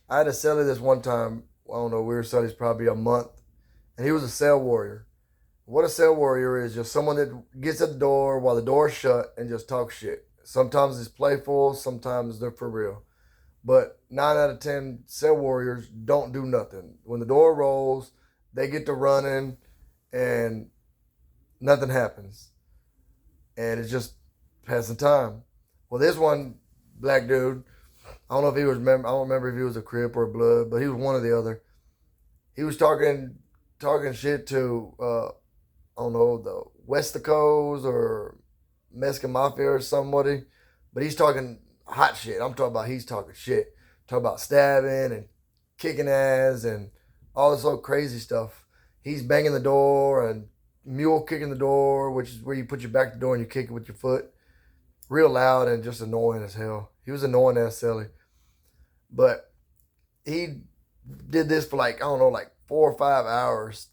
I had a celly this one time. I don't know, we were cellies probably a month, and he was a cell warrior. What a cell warrior is just someone that gets at the door while the door's shut and just talks shit. Sometimes it's playful, sometimes they're for real. But 9 out of 10 cell warriors don't do nothing. When the door rolls, they get to running and nothing happens. And it's just passing time. Well, this one black dude, I don't know if he was, I don't remember if he was a Crip or a Blood, but he was one or the other. He was talking shit to, I don't know, the Westicos or Mexican Mafia or somebody. But he's talking hot shit. I'm talking about he's talking shit. Talking about stabbing and kicking ass and all this old crazy stuff. He's banging the door and mule kicking the door, which is where you put your back to the door and you kick it with your foot. Real loud and just annoying as hell. He was annoying as silly. But he did this for like, I don't know, like 4 or 5 hours.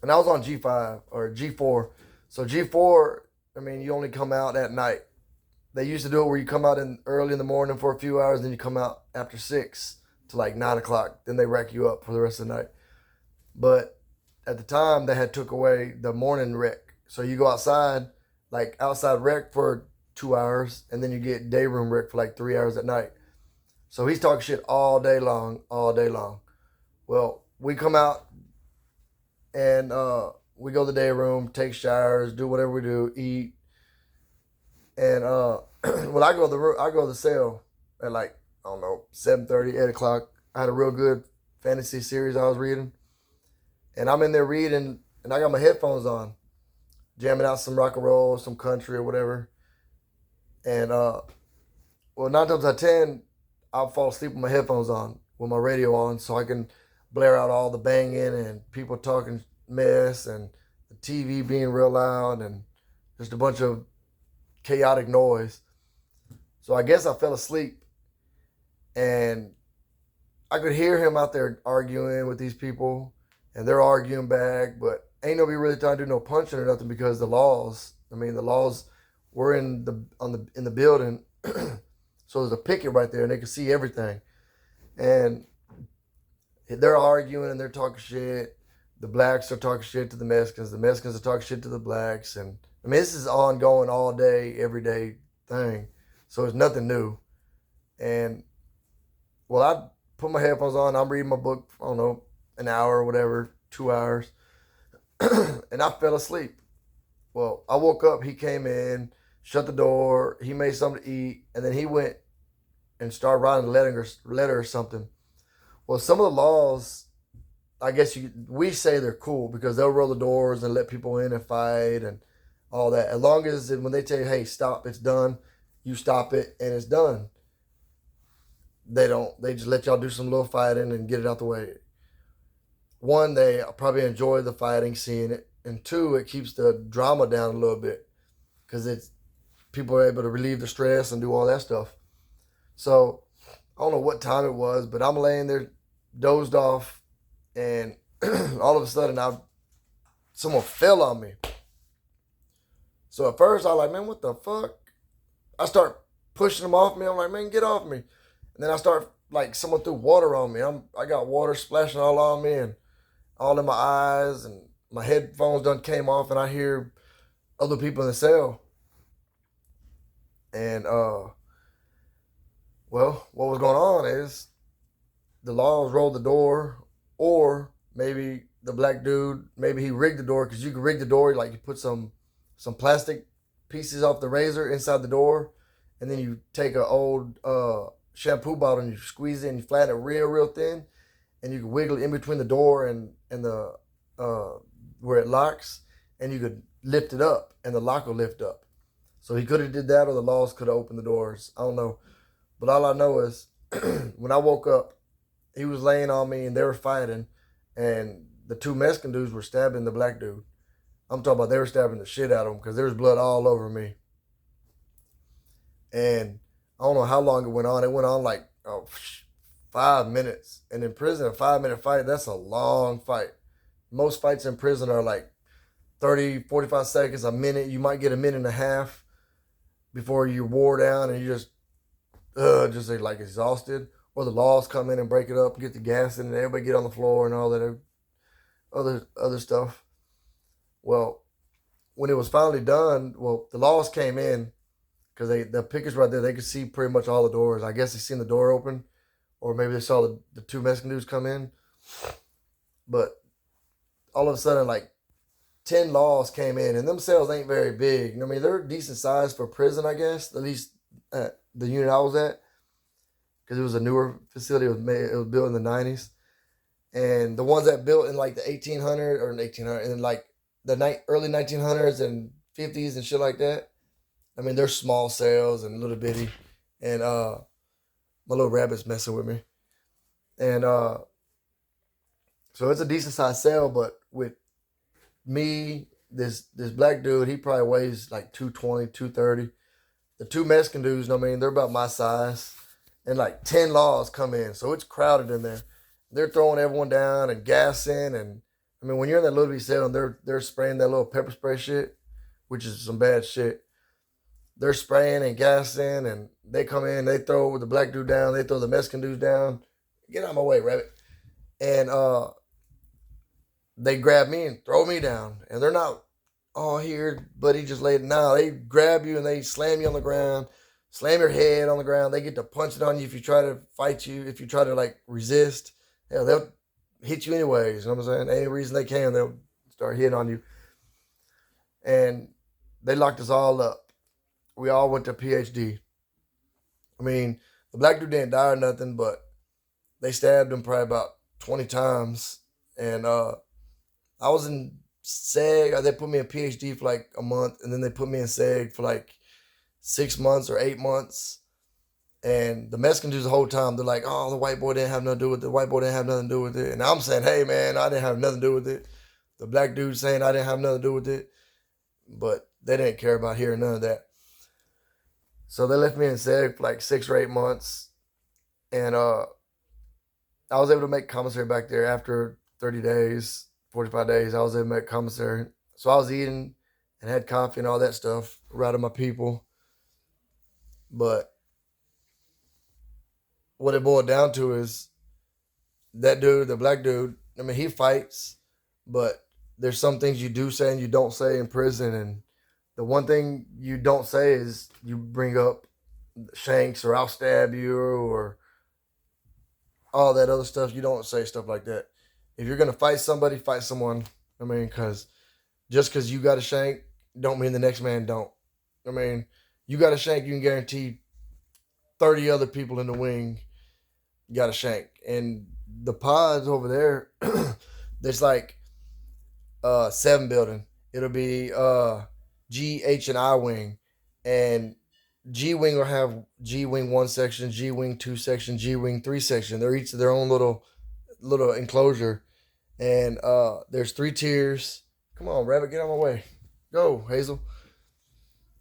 And I was on G5 or G4. So G4, I mean, you only come out at night. They used to do it where you come out in early in the morning for a few hours, then you come out after 6 to like 9 o'clock. Then they rack you up for the rest of the night. But at the time, they had took away the morning rec. So you go outside, like outside rec for 2 hours, and then you get day room rec for like 3 hours at night. So he's talking shit all day long, all day long. Well, we come out and we go to the day room, take showers, do whatever we do, eat, and when I go to the cell at like I don't know 7:30, 8 o'clock. I had a real good fantasy series I was reading, and I'm in there reading, and I got my headphones on, jamming out some rock and roll, some country or whatever, and well 9 times out of 10, I'll fall asleep with my headphones on, with my radio on, so I can blare out all the banging and people talking mess and the TV being real loud and just a bunch of chaotic noise. So I guess I fell asleep and I could hear him out there arguing with these people and they're arguing back, but ain't nobody really trying to do no punching or nothing because the laws, I mean, the laws were in the building. So there's a picket right there and they can see everything. And they're arguing and they're talking shit. The blacks are talking shit to the Mexicans. The Mexicans are talking shit to the blacks. And I mean, this is ongoing all day, every day thing. So it's nothing new. And well, I put my headphones on. I'm reading my book, I don't know, an hour or whatever, 2 hours. And I fell asleep. Well, I woke up. He came in, shut the door. He made something to eat. And then he went and started writing a letter or something. Well, some of the laws, I guess we say they're cool because they'll roll the doors and let people in and fight and all that. As long as when they tell you, hey, stop, it's done, you stop it and it's done. They don't. They just let y'all do some little fighting and get it out the way. One, they probably enjoy the fighting, seeing it, and two, it keeps the drama down a little bit because it's people are able to relieve the stress and do all that stuff. So I don't know what time it was, but I'm laying there, dozed off, and all of a sudden, someone fell on me. So at first, I was like, man, what the fuck? I start pushing them off me. I'm like, man, get off me. And then I start like someone threw water on me. I got water splashing all on me and all in my eyes, and my headphones done came off, and I hear other people in the cell. And well, what was going on is the laws rolled the door, or maybe the black dude, maybe he rigged the door because you can rig the door like you put some plastic pieces off the razor inside the door, and then you take an old shampoo bottle and you squeeze it and you flatten it real thin, and you can wiggle it in between the door and the where it locks, and you could lift it up and the lock will lift up. So he could have did that, or the laws could have opened the doors. I don't know, but all I know is when I woke up, he was laying on me and they were fighting, and the two Mexican dudes were stabbing the black dude. I'm talking about they were stabbing the shit out of him because there was blood all over me. And I don't know how long it went on. It went on like 5 minutes. And in prison, a 5 minute fight, that's a long fight. Most fights in prison are like 30, 45 seconds, a minute. You might get a minute and a half before you wore down and you just like exhausted. or the laws come in and break it up, get the gas in, and everybody get on the floor and all that other stuff. Well, when it was finally done, well, the laws came in because the pickers right there, they could see pretty much all the doors. I guess they seen the door open, or maybe they saw the two Mexican dudes come in. But all of a sudden, like 10 laws came in, and them cells ain't very big. I mean, they're decent size for prison, I guess. At least the unit I was at, because it was a newer facility. It was built in the 90s, and the ones that built in like the 1800 or 1800 and like the early 1900s and 50s and shit like that. I mean, they're small cells and little bitty, and my little rabbit's messing with me, and so it's a decent sized cell, but with me, this black dude, he probably weighs like 220, 230. The two Mexican dudes, I mean, they're about my size. And like 10 laws come in. So it's crowded in there. They're throwing everyone down and gassing. And I mean, when you're in that little bitty cell and they're spraying that little pepper spray shit, which is some bad shit. They're spraying and gassing, and they come in, they throw the black dude down, they throw the Mexican dudes down. Get out of my way, rabbit. And they grab me and throw me down. And they're not, oh, here, buddy, just laid it. No, they grab you and they slam you on the ground, slam your head on the ground. They get to punching on you if you try to fight you, if you try to like resist. Hell, they'll hit you anyways. You know what I'm saying? Any reason they can, they'll start hitting on you. And they locked us all up. We all went to PhD. I mean, the black dude didn't die or nothing, but they stabbed him probably about 20 times. And I was in SEG. They put me in PhD for like a month, and then they put me in SEG for like 6 months or 8 months. And the Mexican dudes the whole time, they're like, oh, the white boy didn't have nothing to do with it. The white boy didn't have nothing to do with it. And I'm saying, hey, man, I didn't have nothing to do with it. The black dude saying I didn't have nothing to do with it. But they didn't care about hearing none of that. So they left me in SEG for like 6 or 8 months. And I was able to make commissary back there after 30 days, 45 days. I was able to make commissary. So I was eating and had coffee and all that stuff, right of my people. But what it boiled down to is that dude, the black dude, I mean, he fights, but there's some things you do say and you don't say in prison. And the one thing you don't say is you bring up shanks or I'll stab you or all that other stuff. You don't say stuff like that. If you're going to fight somebody, fight someone. I mean, because just because you got a shank don't mean the next man don't. I mean, you got a shank, you can guarantee 30 other people in the wing got a shank. And the pods over there, there's like 7 building. It'll be G, H, and I wing. And G wing will have G wing 1 section, G wing 2 section, G wing 3 section. They're each their own little enclosure. And there's 3 tiers. Come on, rabbit, get out of my way. Go, Hazel.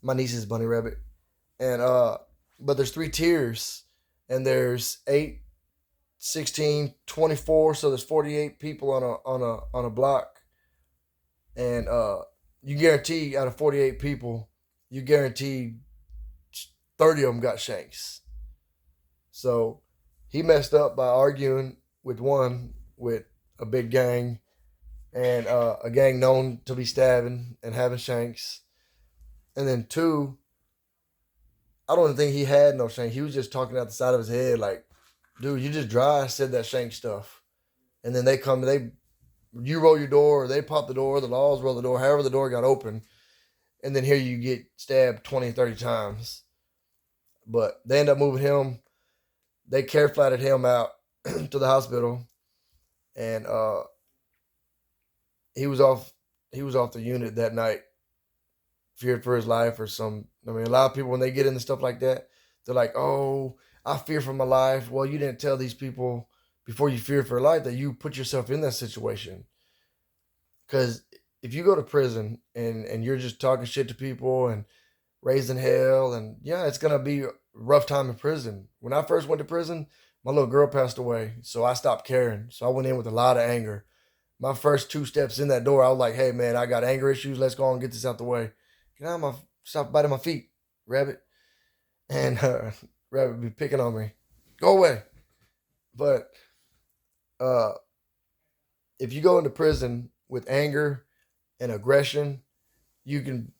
My niece is Bunny Rabbit. And but there's 3 tiers. And there's 8, 16, 24. So there's 48 people on a block. And you guarantee out of 48 people, you guarantee 30 of them got shanks. So he messed up by arguing with a big gang, and a gang known to be stabbing and having shanks. And then 2, I don't even think he had no shank. He was just talking out the side of his head like, dude, you just dry said that shank stuff. And then you roll your door, or they pop the door, the laws roll the door, however the door got open. And then here you get stabbed 20, 30 times. But they end up moving him. They care flatted him out to the hospital. And he was off the unit that night, feared for his life or some. I mean, a lot of people, when they get into stuff like that, they're like, oh, I fear for my life. Well, you didn't tell these people before you feared for your life that you put yourself in that situation. Because if you go to prison and you're just talking shit to people and raising hell, and yeah, it's going to be a rough time in prison. When I first went to prison, my little girl passed away, so I stopped caring. So I went in with a lot of anger. My first 2 steps in that door, I was like, hey, man, I got anger issues. Let's go and get this out the way. Get out of my, stop biting my feet, rabbit. And rabbit be picking on me. Go away. But uh, if you go into prison with anger and aggression, you can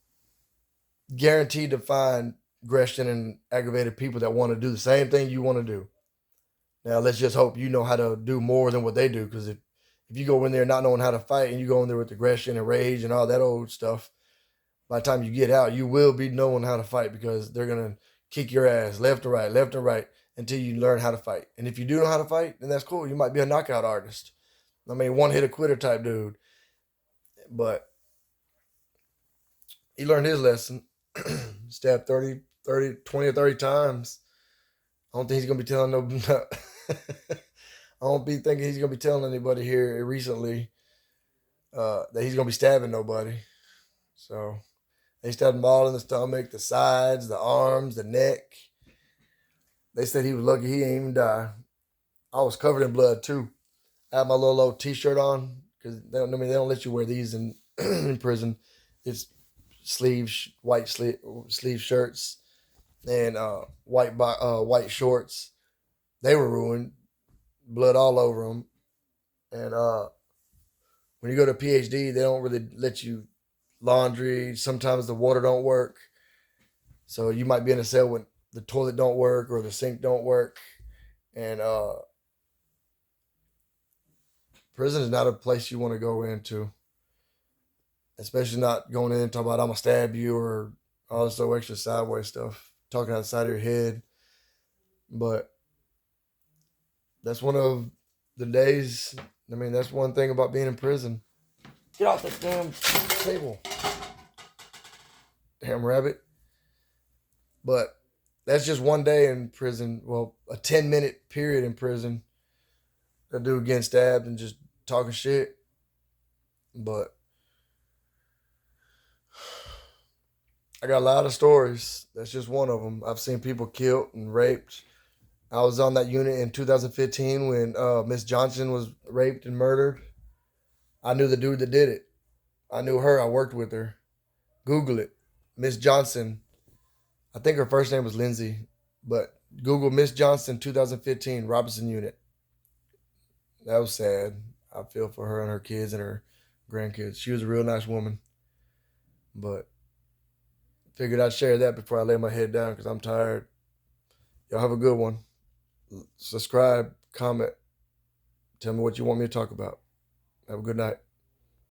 guarantee to find aggression and aggravated people that want to do the same thing you want to do. Now, let's just hope you know how to do more than what they do. Because if you go in there not knowing how to fight and you go in there with aggression and rage and all that old stuff, by the time you get out, you will be knowing how to fight because they're going to kick your ass left and right until you learn how to fight. And if you do know how to fight, then that's cool. You might be a knockout artist. I mean, one hit a quitter type dude. But he learned his lesson. Stabbed 20 or 30 times. I don't think he's going to be telling no. I don't be thinking he's going to be telling anybody here recently that he's going to be stabbing nobody. So they stabbed him all in the stomach, the sides, the arms, the neck. They said he was lucky he didn't even die. I was covered in blood too. I had my little old T-shirt on because they don't let you wear these in in prison. It's white sleeve shirts and white shorts. They were ruined, blood all over them. And when you go to PhD, they don't really let you laundry. Sometimes the water don't work, so you might be in a cell when the toilet don't work or the sink don't work. And prison is not a place you want to go into, especially not going in and talking about I'm gonna stab you or all this other extra sideways stuff, talking outside of your head. But that's one of the days. I mean, that's one thing about being in prison. Get off that damn table, damn rabbit. But that's just one day in prison. Well, a 10-minute period in prison. That dude getting stabbed and just talking shit. But I got a lot of stories. That's just one of them. I've seen people killed and raped. I was on that unit in 2015 when Miss Johnson was raped and murdered. I knew the dude that did it. I knew her. I worked with her. Google it. Miss Johnson. I think her first name was Lindsay. But Google Miss Johnson 2015 Robinson unit. That was sad. I feel for her and her kids and her grandkids. She was a real nice woman. But figured I'd share that before I lay my head down because I'm tired. Y'all have a good one. Subscribe, comment, tell me what you want me to talk about. Have a good night.